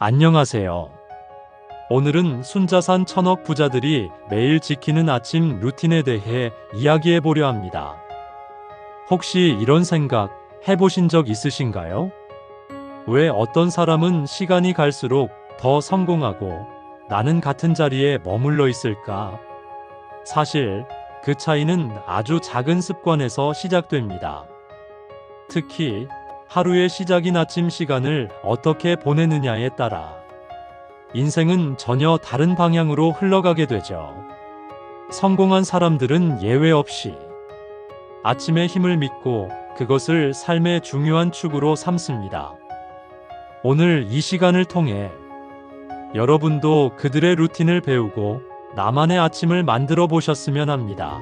안녕하세요. 오늘은 순자산 천억 부자들이 매일 지키는 아침 루틴에 대해 이야기해 보려 합니다. 혹시 이런 생각 해보신 적 있으신가요? 왜 어떤 사람은 시간이 갈수록 더 성공하고 나는 같은 자리에 머물러 있을까? 사실 그 차이는 아주 작은 습관에서 시작됩니다. 특히 하루의 시작인 아침 시간을 어떻게 보내느냐에 따라 인생은 전혀 다른 방향으로 흘러가게 되죠. 성공한 사람들은 예외 없이 아침의 힘을 믿고 그것을 삶의 중요한 축으로 삼습니다. 오늘 이 시간을 통해 여러분도 그들의 루틴을 배우고 나만의 아침을 만들어 보셨으면 합니다.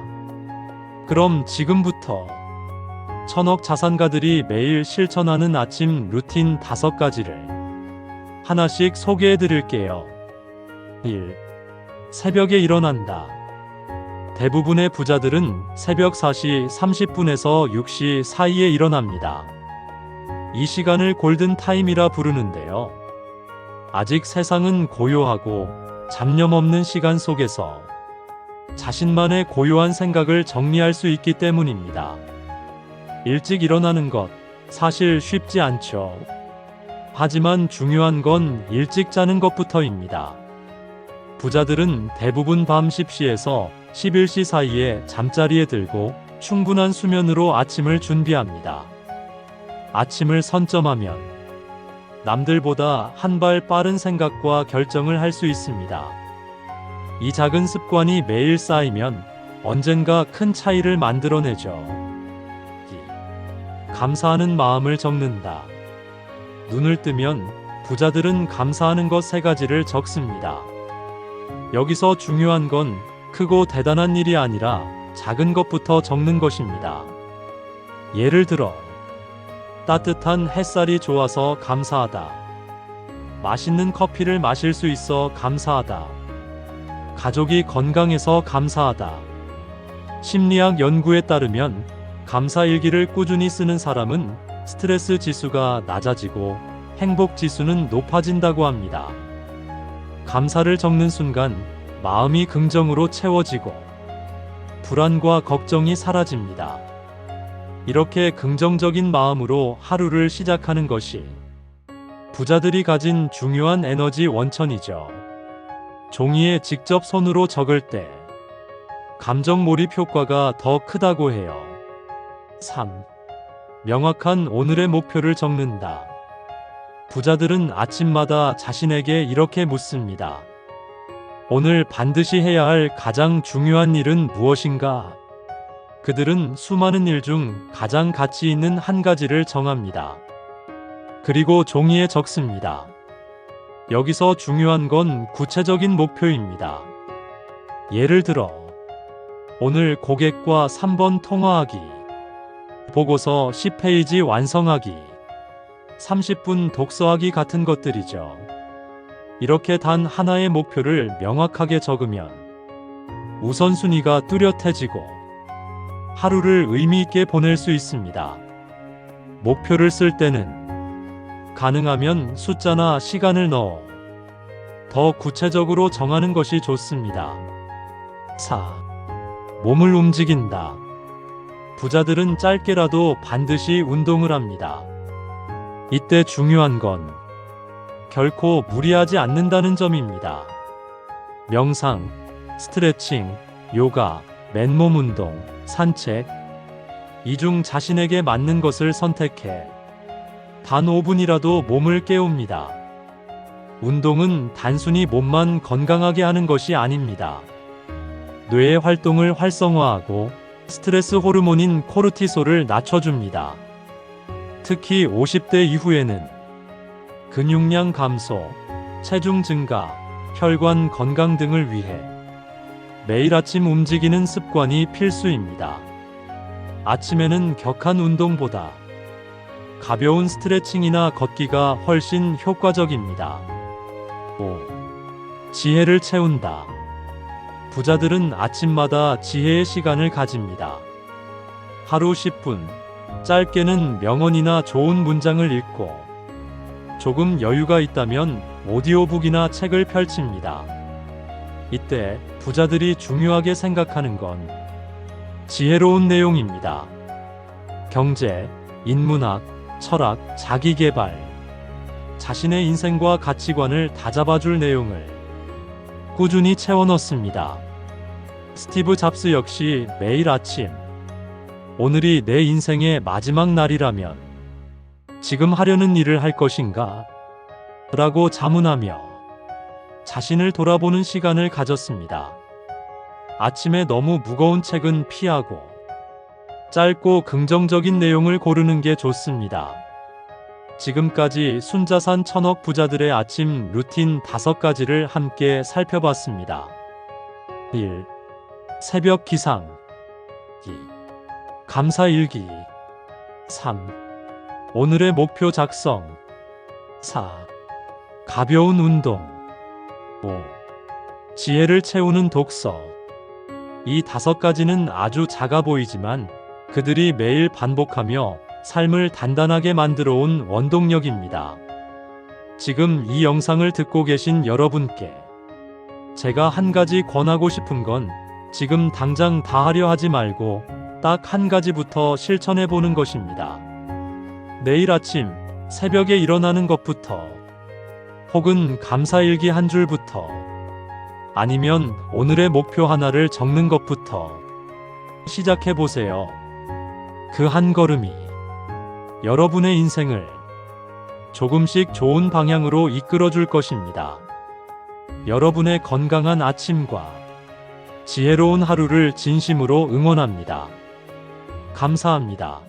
그럼 지금부터 천억 자산가들이 매일 실천하는 아침 루틴 5가지를 하나씩 소개해 드릴게요. 1. 새벽에 일어난다. 대부분의 부자들은 새벽 4시 30분에서 6시 사이에 일어납니다. 이 시간을 골든타임이라 부르는데요. 아직 세상은 고요하고 잡념 없는 시간 속에서 자신만의 고요한 생각을 정리할 수 있기 때문입니다. 일찍 일어나는 것 사실 쉽지 않죠. 하지만 중요한 건 일찍 자는 것부터입니다. 부자들은 대부분 밤 10시에서 11시 사이에 잠자리에 들고 충분한 수면으로 아침을 준비합니다. 아침을 선점하면 남들보다 한 발 빠른 생각과 결정을 할 수 있습니다. 이 작은 습관이 매일 쌓이면 언젠가 큰 차이를 만들어내죠. 감사하는 마음을 적는다. 눈을 뜨면 부자들은 감사하는 것 3가지를 적습니다. 여기서 중요한 건 크고 대단한 일이 아니라 작은 것부터 적는 것입니다. 예를 들어 따뜻한 햇살이 좋아서 감사하다. 맛있는 커피를 마실 수 있어 감사하다. 가족이 건강해서 감사하다. 심리학 연구에 따르면 감사 일기를 꾸준히 쓰는 사람은 스트레스 지수가 낮아지고 행복 지수는 높아진다고 합니다. 감사를 적는 순간 마음이 긍정으로 채워지고 불안과 걱정이 사라집니다. 이렇게 긍정적인 마음으로 하루를 시작하는 것이 부자들이 가진 중요한 에너지 원천이죠. 종이에 직접 손으로 적을 때 감정 몰입 효과가 더 크다고 해요. 3. 명확한 오늘의 목표를 적는다. 부자들은 아침마다 자신에게 이렇게 묻습니다. 오늘 반드시 해야 할 가장 중요한 일은 무엇인가? 그들은 수많은 일 중 가장 가치 있는 한 가지를 정합니다. 그리고 종이에 적습니다. 여기서 중요한 건 구체적인 목표입니다. 예를 들어 오늘 고객과 3번 통화하기, 보고서 10페이지 완성하기, 30분 독서하기 같은 것들이죠. 이렇게 단 하나의 목표를 명확하게 적으면 우선순위가 뚜렷해지고 하루를 의미 있게 보낼 수 있습니다. 목표를 쓸 때는 가능하면 숫자나 시간을 넣어 더 구체적으로 정하는 것이 좋습니다. 4. 몸을 움직인다. 부자들은 짧게라도 반드시 운동을 합니다. 이때 중요한 건 결코 무리하지 않는다는 점입니다. 명상, 스트레칭, 요가, 맨몸 운동, 산책, 이 중 자신에게 맞는 것을 선택해 단 5분이라도 몸을 깨웁니다. 운동은 단순히 몸만 건강하게 하는 것이 아닙니다. 뇌의 활동을 활성화하고 스트레스 호르몬인 코르티솔을 낮춰줍니다. 특히 50대 이후에는 근육량 감소, 체중 증가, 혈관 건강 등을 위해 매일 아침 움직이는 습관이 필수입니다. 아침에는 격한 운동보다 가벼운 스트레칭이나 걷기가 훨씬 효과적입니다. 5. 지혜를 채운다. 부자들은 아침마다 지혜의 시간을 가집니다. 하루 10분, 짧게는 명언이나 좋은 문장을 읽고 조금 여유가 있다면 오디오북이나 책을 펼칩니다. 이때 부자들이 중요하게 생각하는 건 지혜로운 내용입니다. 경제, 인문학, 철학, 자기계발, 자신의 인생과 가치관을 다잡아줄 내용을 꾸준히 채워넣습니다. 스티브 잡스 역시 매일 아침 오늘이 내 인생의 마지막 날이라면 지금 하려는 일을 할 것인가? 라고 자문하며 자신을 돌아보는 시간을 가졌습니다. 아침에 너무 무거운 책은 피하고 짧고 긍정적인 내용을 고르는 게 좋습니다. 지금까지 순자산 천억 부자들의 아침 루틴 5가지를 함께 살펴봤습니다. 1. 새벽 기상. 2. 감사일기. 3. 오늘의 목표 작성. 4. 가벼운 운동. 5. 지혜를 채우는 독서. 이 5가지는 아주 작아 보이지만 그들이 매일 반복하며 삶을 단단하게 만들어 온 원동력입니다. 지금 이 영상을 듣고 계신 여러분께 제가 한 가지 권하고 싶은 건 지금 당장 다 하려 하지 말고 딱 한 가지부터 실천해 보는 것입니다. 내일 아침 새벽에 일어나는 것부터, 혹은 감사일기 한 줄부터, 아니면 오늘의 목표 하나를 적는 것부터 시작해 보세요. 그 한 걸음이 여러분의 인생을 조금씩 좋은 방향으로 이끌어 줄 것입니다. 여러분의 건강한 아침과 지혜로운 하루를 진심으로 응원합니다. 감사합니다.